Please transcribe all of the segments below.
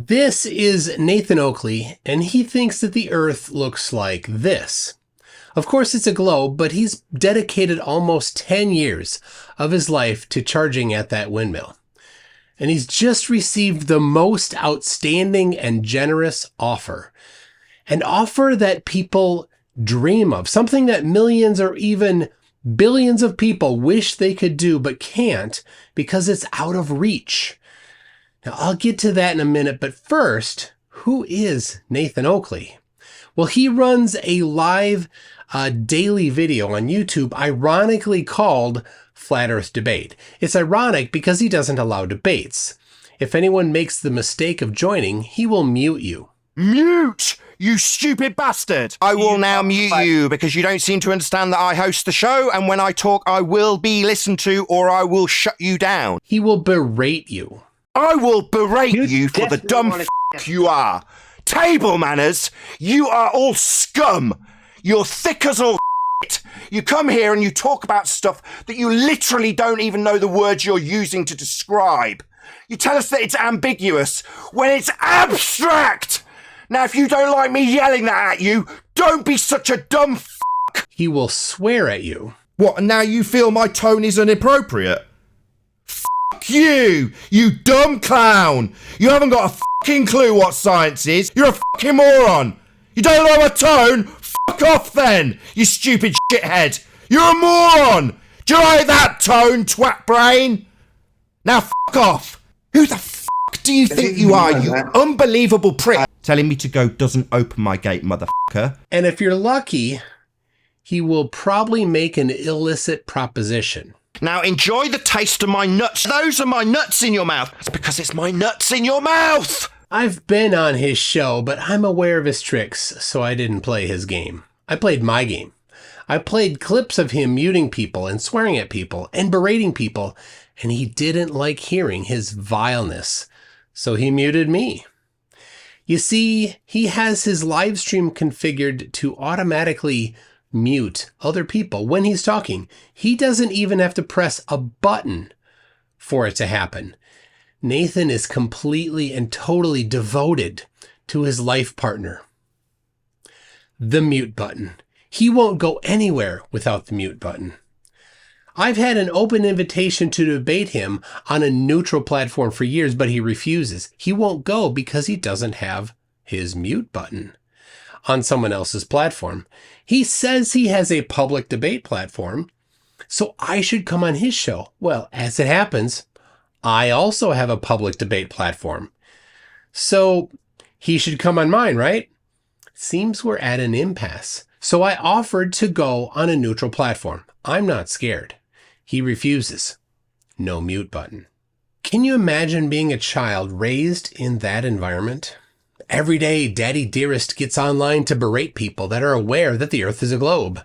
This is Nathan Oakley, and he thinks that the Earth looks like this. Of course, it's a globe, but he's dedicated almost 10 years of his life to charging at that windmill. And he's just received the most outstanding and generous offer. An offer that people dream of, something that millions or even billions of people wish they could do but can't because it's out of reach. Now, I'll get to that in a minute, but first, who is Nathan Oakley? Well, he runs a live daily video on YouTube, ironically called Flat Earth Debate. It's ironic because he doesn't allow debates. If anyone makes the mistake of joining, he will mute you. Mute! You stupid bastard! I will now mute you because you don't seem to understand that I host the show, and when I talk, I will be listened to or I will shut you down. He will berate you. I will berate you for the dumb f*** you are. Table manners, you are all scum. You're thick as all shit. You come here and you talk about stuff that you literally don't even know the words you're using to describe. You tell us that it's ambiguous when it's abstract. Now, if you don't like me yelling that at you, don't be such a dumb f***. He will swear at you. What, and now you feel my tone is inappropriate? You dumb clown! You haven't got a fucking clue what science is. You're a fucking moron. You don't know my tone? Fuck off then, you stupid shithead. You're a moron. Do you like that tone, twat brain? Now fuck off. Who the fuck do you think you are, you unbelievable prick? Telling me to go doesn't open my gate, motherfucker. And if you're lucky, he will probably make an illicit proposition. Now enjoy the taste of my nuts. Those are my nuts in your mouth. It's because it's my nuts in your mouth. I've been on his show, but I'm aware of his tricks, so I didn't play his game. I played my game. I played clips of him muting people and swearing at people and berating people, and he didn't like hearing his vileness, so he muted me. You see, he has his live stream configured to automatically mute other people when he's talking. He doesn't even have to press a button for it to happen. Nathan is completely and totally devoted to his life partner. The mute button. He won't go anywhere without the mute button. I've had an open invitation to debate him on a neutral platform for years, but he refuses. He won't go because he doesn't have his mute button on someone else's platform. He says he has a public debate platform, so I should come on his show. Well, as it happens, I also have a public debate platform, so he should come on mine, right? Seems we're at an impasse. So I offered to go on a neutral platform. I'm not scared. He refuses. No mute button. Can you imagine being a child raised in that environment? Every day, Daddy Dearest gets online to berate people that are aware that the Earth is a globe,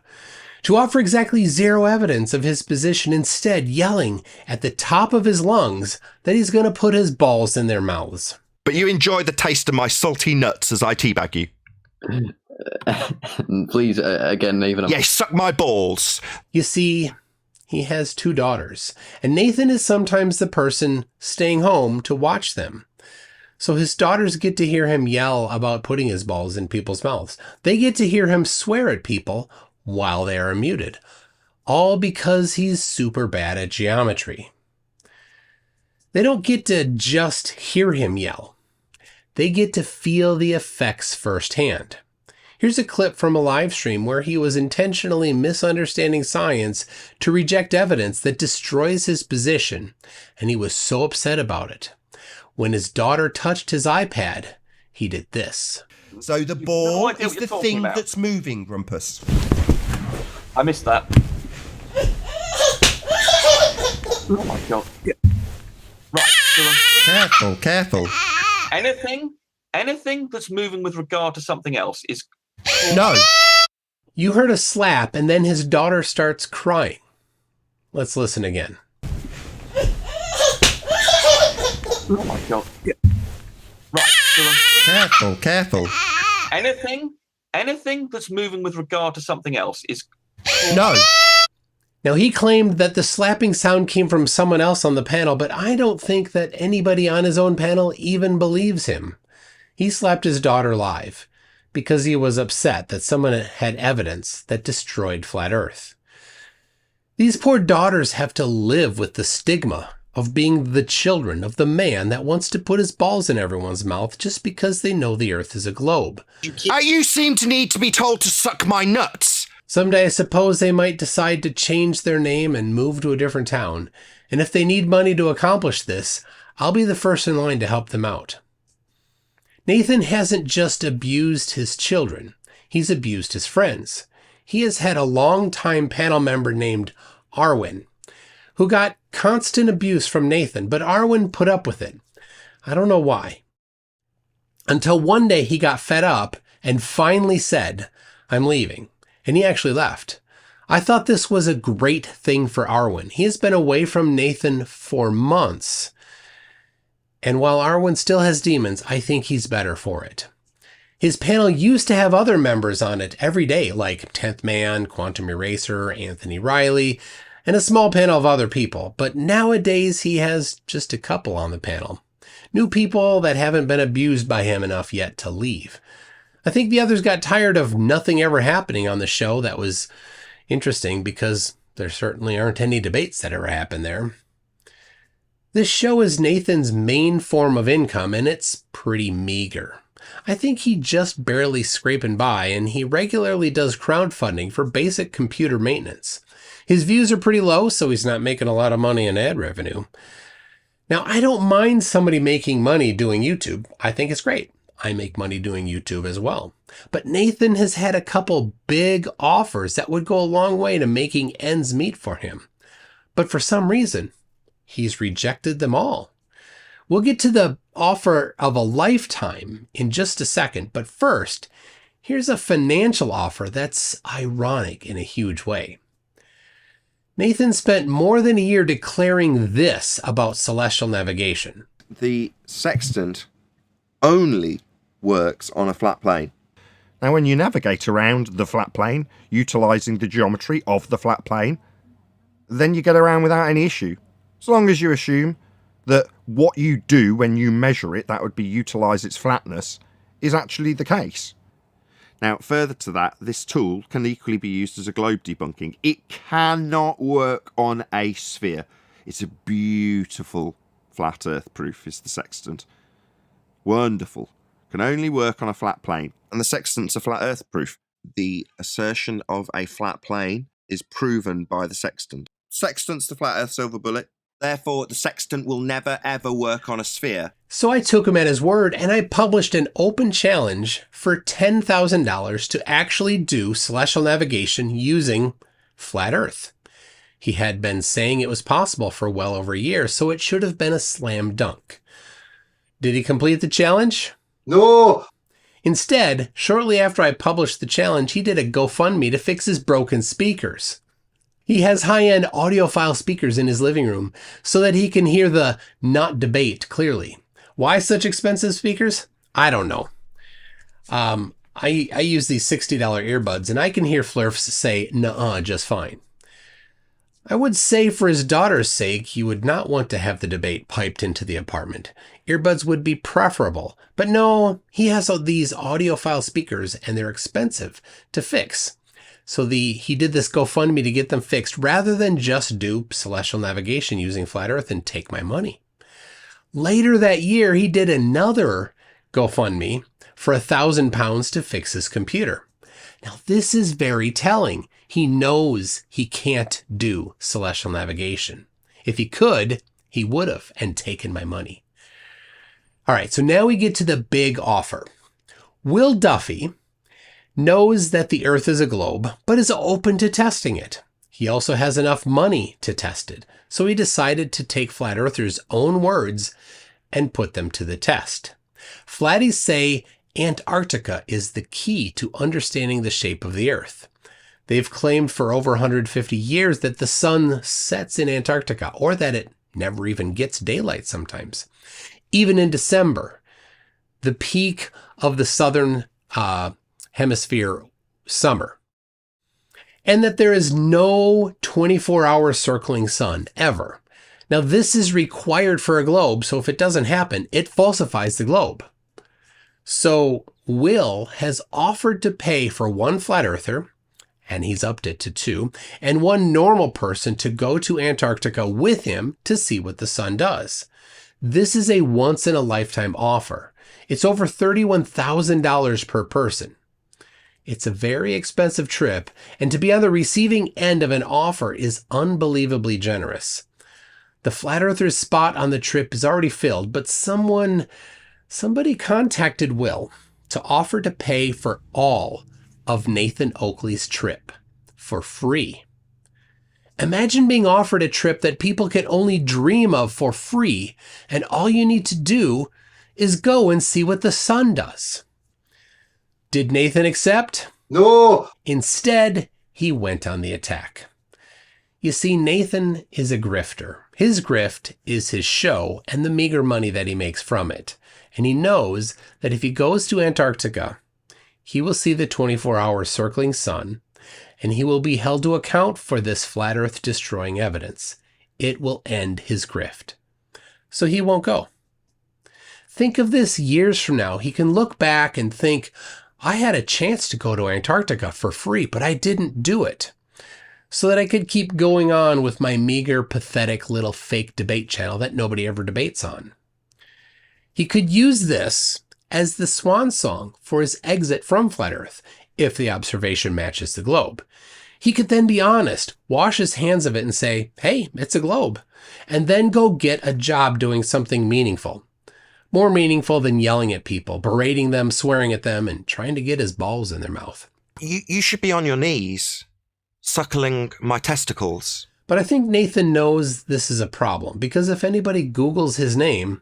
to offer exactly zero evidence of his position, instead yelling at the top of his lungs that he's going to put his balls in their mouths. But you enjoy the taste of my salty nuts as I teabag you. Please, again, Nathan. Yes, suck my balls. You see, he has 2 daughters, and Nathan is sometimes the person staying home to watch them. So his daughters get to hear him yell about putting his balls in people's mouths. They get to hear him swear at people while they are muted, all because he's super bad at geometry. They don't get to just hear him yell. They get to feel the effects firsthand. Here's a clip from a live stream where he was intentionally misunderstanding science to reject evidence that destroys his position, and he was so upset about it. When his daughter touched his iPad, he did this. So the ball is the thing that's moving, Grumpus. I missed that. Oh my god. Yeah. Right. Careful. Anything that's moving with regard to something else is... No. You heard a slap, and then his daughter starts crying. Let's listen again. Oh my god. Yeah. Right. Careful. Anything that's moving with regard to something else is... No. Now, he claimed that the slapping sound came from someone else on the panel, but I don't think that anybody on his own panel even believes him. He slapped his daughter live because he was upset that someone had evidence that destroyed Flat Earth. These poor daughters have to live with the stigma of being the children of the man that wants to put his balls in everyone's mouth just because they know the Earth is a globe. You seem to need to be told to suck my nuts. Someday I suppose they might decide to change their name and move to a different town. And if they need money to accomplish this, I'll be the first in line to help them out. Nathan hasn't just abused his children, he's abused his friends. He has had a long-time panel member named Arwen, who got constant abuse from Nathan, but Arwen put up with it. I don't know why. Until one day he got fed up and finally said, "I'm leaving." And he actually left. I thought this was a great thing for Arwen. He has been away from Nathan for months. And while Arwen still has demons, I think he's better for it. His panel used to have other members on it every day, like 10th Man, Quantum Eraser, Anthony Riley, and a small panel of other people. But nowadays he has just a couple on the panel. New people that haven't been abused by him enough yet to leave. I think the others got tired of nothing ever happening on the show that was interesting, because there certainly aren't any debates that ever happen there. This show is Nathan's main form of income, and it's pretty meager. I think he just barely scraping by, and he regularly does crowdfunding for basic computer maintenance. His views are pretty low, so he's not making a lot of money in ad revenue. Now, I don't mind somebody making money doing YouTube. I think it's great. I make money doing YouTube as well. But Nathan has had a couple big offers that would go a long way to making ends meet for him. But for some reason, he's rejected them all. We'll get to the offer of a lifetime in just a second, but first, here's a financial offer that's ironic in a huge way. Nathan spent more than a year declaring this about celestial navigation. The sextant only works on a flat plane. Now, when you navigate around the flat plane, utilising the geometry of the flat plane, then you get around without any issue. As long as you assume that what you do when you measure it, that would be utilise its flatness, is actually the case. Now, further to that, this tool can equally be used as a globe debunking. It cannot work on a sphere. It's a beautiful flat earth proof, is the sextant. Wonderful. Can only work on a flat plane. And the sextant's a flat earth proof. The assertion of a flat plane is proven by the sextant. Sextant's the flat earth silver bullet. Therefore, the sextant will never ever work on a sphere. So I took him at his word, and I published an open challenge for $10,000 to actually do celestial navigation using flat earth. He had been saying it was possible for well over a year, so it should have been a slam dunk. Did he complete the challenge? No! Instead, shortly after I published the challenge, he did a GoFundMe to fix his broken speakers. He has high-end audiophile speakers in his living room so that he can hear the not debate clearly. Why such expensive speakers? I don't know. I use these $60 earbuds, and I can hear Flurfs say "nuh-uh" just fine. I would say for his daughter's sake, he would not want to have the debate piped into the apartment. Earbuds would be preferable. But no, he has these audiophile speakers, and they're expensive to fix. So he did this GoFundMe to get them fixed rather than just do celestial navigation using flat earth and take my money. Later that year, he did another GoFundMe for £1,000 to fix his computer. Now, this is very telling. He knows he can't do celestial navigation. If he could, he would have and taken my money. All right, so now we get to the big offer. Will Duffy knows that the Earth is a globe, but is open to testing it. He also has enough money to test it, so he decided to take Flat Earthers' own words and put them to the test. Flatties say Antarctica is the key to understanding the shape of the Earth. They've claimed for over 150 years that the sun sets in Antarctica, or that it never even gets daylight sometimes. Even in December, the peak of the southern hemisphere summer. And that there is no 24-hour circling sun, ever. Now, this is required for a globe, so if it doesn't happen, it falsifies the globe. So Will has offered to pay for one flat earther, and he's upped it to 2, and one normal person to go to Antarctica with him to see what the sun does. This is a once-in-a-lifetime offer. It's over $31,000 per person. It's a very expensive trip, and to be on the receiving end of an offer is unbelievably generous. The flat earther's spot on the trip is already filled, but somebody contacted Will to offer to pay for all of Nathan Oakley's trip for free. Imagine being offered a trip that people can only dream of for free, and all you need to do is go and see what the sun does. Did Nathan accept? No! Instead, he went on the attack. You see, Nathan is a grifter. His grift is his show and the meager money that he makes from it. And he knows that if he goes to Antarctica, he will see the 24-hour circling sun, and he will be held to account for this flat earth destroying evidence. It will end his grift. So he won't go. Think of this years from now. He can look back and think, I had a chance to go to Antarctica for free, but I didn't do it, so that I could keep going on with my meager, pathetic little fake debate channel that nobody ever debates on. He could use this as the swan song for his exit from Flat Earth, if the observation matches the globe. He could then be honest, wash his hands of it and say, hey, it's a globe, and then go get a job doing something meaningful. More meaningful than yelling at people, berating them, swearing at them, and trying to get his balls in their mouth. You should be on your knees, suckling my testicles. But I think Nathan knows this is a problem, because if anybody Googles his name,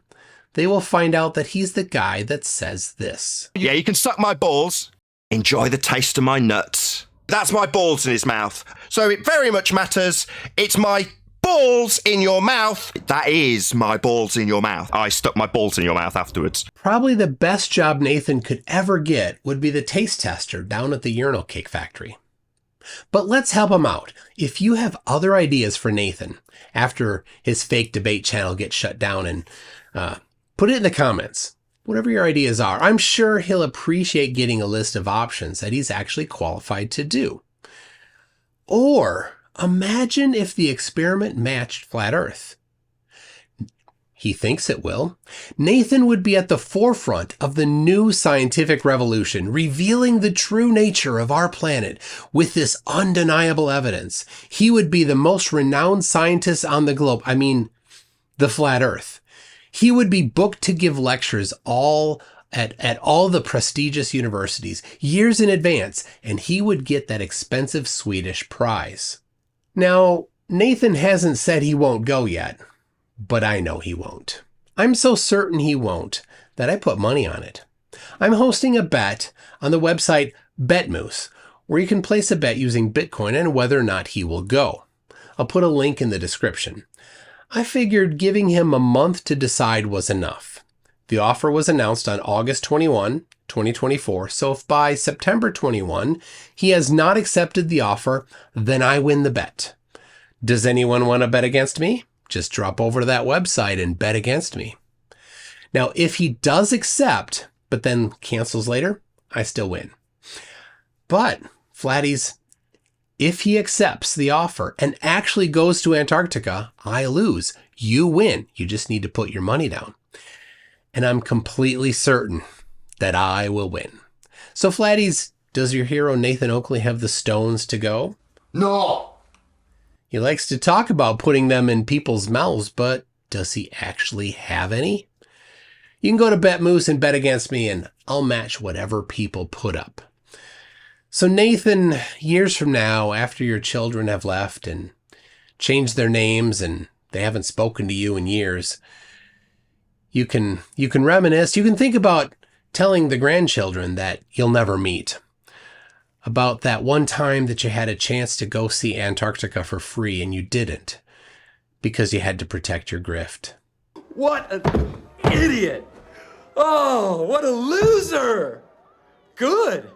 they will find out that he's the guy that says this. Yeah, you can suck my balls. Enjoy the taste of my nuts. That's my balls in his mouth. So it very much matters. It's my balls in your mouth. That is my balls in your mouth. I stuck my balls in your mouth afterwards. Probably the best job Nathan could ever get would be the taste tester down at the urinal cake factory. But let's help him out. If you have other ideas for Nathan after his fake debate channel gets shut down, and put it in the comments. Whatever your ideas are, I'm sure he'll appreciate getting a list of options that he's actually qualified to do. Or imagine if the experiment matched Flat Earth. He thinks it will. Nathan would be at the forefront of the new scientific revolution, revealing the true nature of our planet with this undeniable evidence. He would be the most renowned scientist on the globe. I mean, the Flat Earth. He would be booked to give lectures at all the prestigious universities years in advance, and he would get that expensive Swedish prize. Now, Nathan hasn't said he won't go yet, but I know he won't. I'm so certain he won't that I put money on it. I'm hosting a bet on the website BetMoose, where you can place a bet using Bitcoin on whether or not he will go. I'll put a link in the description. I figured giving him a month to decide was enough. The offer was announced on August 21, 2024, so if by September 21 he has not accepted the offer, then I win the bet. Does anyone want to bet against me? Just drop over to that website and bet against me. Now, if he does accept, but then cancels later, I still win. But, Flatties, if he accepts the offer and actually goes to Antarctica, I lose. You win. You just need to put your money down. And I'm completely certain that I will win. So, Flatties, does your hero Nathan Oakley have the stones to go? No! He likes to talk about putting them in people's mouths, but does he actually have any? You can go to BetMoose and bet against me, and I'll match whatever people put up. So Nathan, years from now, after your children have left and changed their names and they haven't spoken to you in years, you can reminisce. You can think about telling the grandchildren that you'll never meet about that one time that you had a chance to go see Antarctica for free and you didn't because you had to protect your grift. What an idiot! Oh, what a loser! Good.